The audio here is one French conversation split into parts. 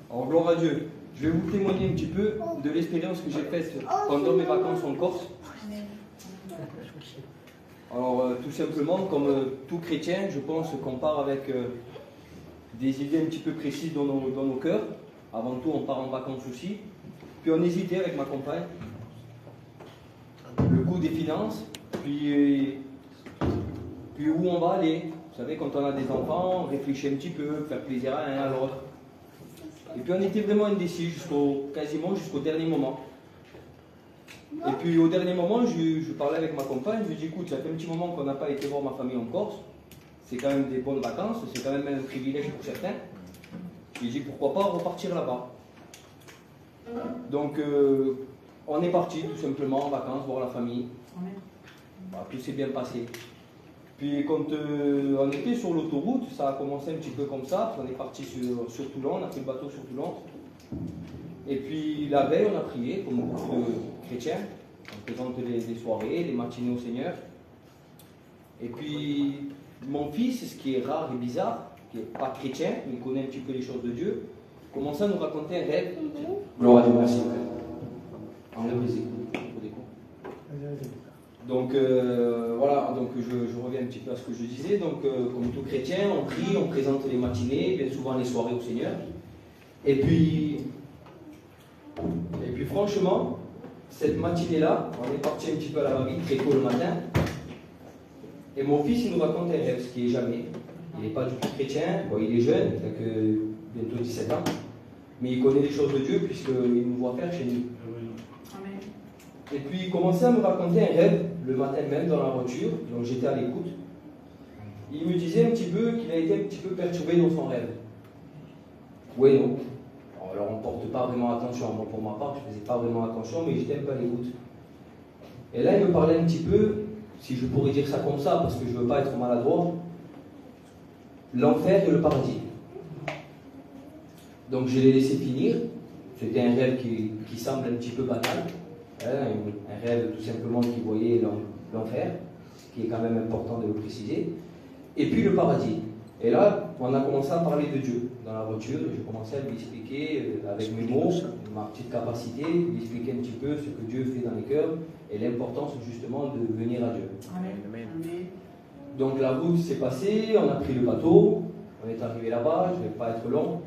Alors, gloire à Dieu. Je vais vous témoigner un petit peu de l'expérience que j'ai faite pendant mes vacances en Corse. Alors, tout simplement, comme tout chrétien, je pense qu'on part avec des idées un petit peu précises dans nos cœurs. Avant tout, on part en vacances aussi. Puis on hésitait avec ma compagne. Le coût des finances, puis où on va aller. Vous savez, quand on a des enfants, on réfléchit un petit peu, faire plaisir à l'un à l'autre. Et puis on était vraiment indécis quasiment jusqu'au dernier moment. Et puis au dernier moment, je parlais avec ma compagne, je lui ai dit écoute, ça fait un petit moment qu'on n'a pas été voir ma famille en Corse. C'est quand même des bonnes vacances, c'est quand même un privilège pour certains. Je lui ai dit pourquoi pas repartir là-bas. Donc on est parti tout simplement en vacances, voir la famille. Tout s'est bien passé. Puis quand on était sur l'autoroute, ça a commencé un petit peu comme ça. On est parti sur Toulon, on a pris le bateau sur Toulon. Et puis la veille, on a prié, comme beaucoup de chrétiens. On présente des soirées, des matinées au Seigneur. Et puis mon fils, ce qui est rare et bizarre, qui n'est pas chrétien, mais il connaît un petit peu les choses de Dieu, commençait à nous raconter un rêve. Gloire à Dieu, merci. Enlève les écoutes. Donc voilà, donc je reviens un petit peu à ce que je disais. Donc comme tout chrétien, on prie, on présente les matinées, bien souvent les soirées au Seigneur. Et puis franchement, cette matinée-là, on est parti un petit peu à la va-vite, très tôt le matin. Et mon fils, il nous raconte un rêve, ce qui n'est jamais. Il n'est pas du tout chrétien, bon, il est jeune, il n'a que bientôt 17 ans. Mais il connaît les choses de Dieu puisqu'il nous voit faire chez nous. Amen. Et puis il commençait à me raconter un rêve le matin même dans la voiture, donc j'étais à l'écoute. Il me disait un petit peu qu'il a été un petit peu perturbé dans son rêve. Oui, non. Alors on ne porte pas vraiment attention. Moi pour ma part, je ne faisais pas vraiment attention, mais j'étais un peu à l'écoute. Et là il me parlait un petit peu, si je pourrais dire ça comme ça, parce que je ne veux pas être maladroit, l'enfer et le paradis. Donc je l'ai laissé finir. C'était un rêve qui semble un petit peu banal. Un rêve tout simplement qui voyait l'enfer, ce qui est quand même important de le préciser. Et puis le paradis. Et là, on a commencé à parler de Dieu dans la voiture. J'ai commencé à lui expliquer avec mes mots, ma petite capacité, lui expliquer un petit peu ce que Dieu fait dans les cœurs et l'importance justement de venir à Dieu. Amen. Donc la route s'est passée, on a pris le bateau, on est arrivé là-bas, je ne vais pas être long.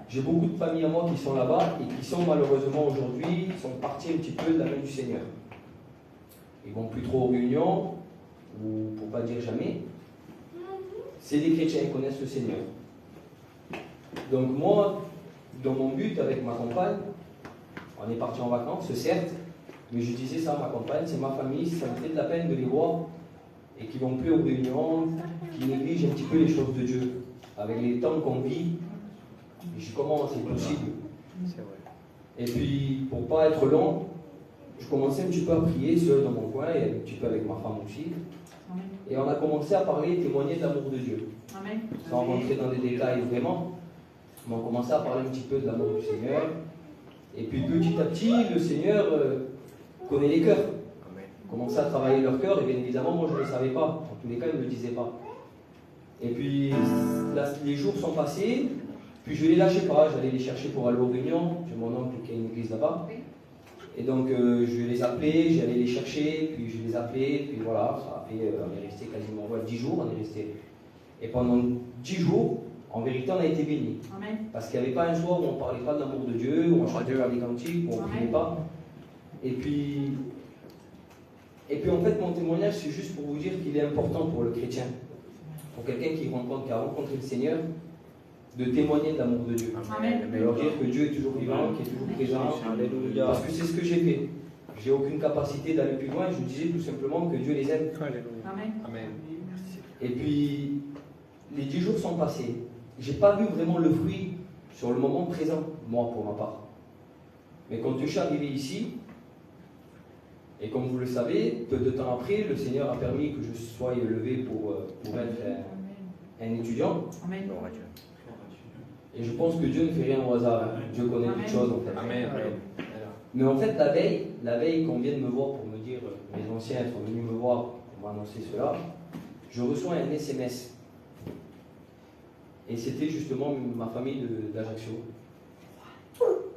J'ai beaucoup de familles à moi qui sont là-bas et qui sont malheureusement aujourd'hui, sont partis un petit peu de la main du Seigneur. Ils ne vont plus trop aux réunions, ou pour ne pas dire jamais. C'est des chrétiens qui connaissent le Seigneur. Donc moi, dans mon but avec ma compagne, on est parti en vacances, certes, mais je disais ça à ma compagne, c'est ma famille, ça me fait de la peine de les voir et qui ne vont plus aux réunions, qui négligent un petit peu les choses de Dieu. Avec les temps qu'on vit, je comment c'est possible. Et puis, pour ne pas être long, je commençais un petit peu à prier seul dans mon coin et un petit peu avec ma femme aussi. Amen. Et on a commencé à parler, témoigner de l'amour de Dieu. Amen. Sans rentrer dans des détails vraiment, mais on commençait à parler un petit peu de l'amour du Seigneur. Et puis petit à petit, le Seigneur connaît les cœurs. Il commençait à travailler leur cœur et bien évidemment, moi je ne le savais pas. En tous les cas, il ne me le disait pas. Et puis, là, les jours sont passés. Puis je ne les lâchais pas, j'allais les chercher pour aller aux réunions. J'ai mon oncle qui a une église là-bas. Et donc je les appelais, j'allais les chercher, puis je les appelais, puis voilà, ça a fait, on est resté quasiment 10 jours, on est resté. Et pendant 10 jours, en vérité, on a été bénis. Parce qu'il n'y avait pas un soir où on ne parlait pas de l'amour de Dieu, où on chantait pas des cantiques, où on ne priait pas. Et puis en fait, mon témoignage, c'est juste pour vous dire qu'il est important pour le chrétien, pour quelqu'un qui a rencontré le Seigneur, de témoigner de l'amour de Dieu. Amen. De leur dire que Dieu est toujours vivant, qu'il est toujours présent. Alléluia. Parce que c'est ce que j'ai fait. J'ai aucune capacité d'aller plus loin. Je disais tout simplement que Dieu les aime. Amen. Amen. Et puis, les 10 jours sont passés. Je n'ai pas vu vraiment le fruit sur le moment présent, moi pour ma part. Mais quand je suis arrivé ici, et comme vous le savez, peu de temps après, le Seigneur a permis que je sois élevé pour être un étudiant. Amen. Et je pense que Dieu ne fait rien au hasard. Dieu connaît toutes choses en fait. Amen. Mais en fait, la veille qu'on vienne me voir pour me dire, mes anciens sont venus me voir pour m'annoncer cela, je reçois un SMS. Et c'était justement ma famille d'Ajaccio.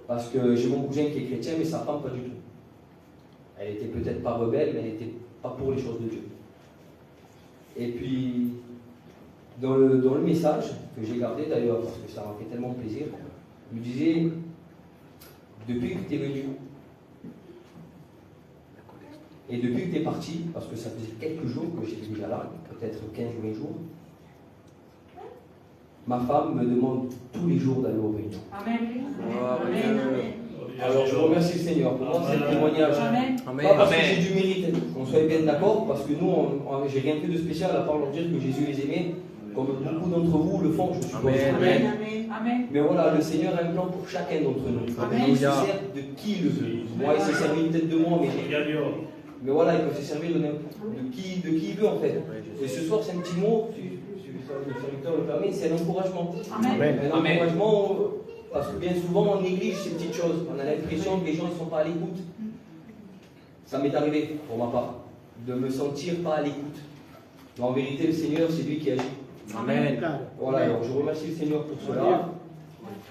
Parce que j'ai mon cousin qui est chrétien, mais sa femme, pas du tout. Elle était peut-être pas rebelle, mais elle n'était pas pour les choses de Dieu. Et puis, dans le message, que j'ai gardé d'ailleurs, parce que ça m'a fait tellement plaisir, il me disait, depuis que tu es venu, et depuis que tu es parti, parce que ça faisait quelques jours que j'étais déjà là, peut-être 15 ou 20 jours, ma femme me demande tous les jours d'aller aux réunions. Amen. Alors je remercie le Seigneur pour moi, c'est le témoignage. Pas parce que j'ai du mérite, qu'on soit bien d'accord, parce que nous, j'ai rien fait de spécial à part leur dire que Jésus les aimait, comme beaucoup d'entre vous le font, je suppose. Amen. Mais voilà, le Seigneur a un plan pour chacun d'entre nous. Amen. Il se sert de qui il le veut. Moi, il s'est servi peut-être de moi, mais voilà, il peut se servir de qui il veut en fait. Et ce soir, c'est un petit mot, si le serviteur le permet, c'est un encouragement. Amen. Un encouragement, parce que bien souvent, on néglige ces petites choses. On a l'impression que les gens ne sont pas à l'écoute. Ça m'est arrivé, pour ma part, de me sentir pas à l'écoute. Mais en vérité, le Seigneur, c'est lui qui agit. Amen. Voilà, alors je remercie le Seigneur pour cela.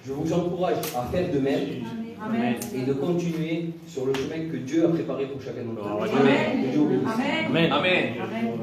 Je vous encourage à faire de même. Amen. Et de continuer sur le chemin que Dieu a préparé pour chacun d'entre nous. Amen. Que Dieu vous bénisse. Amen. Amen. Amen.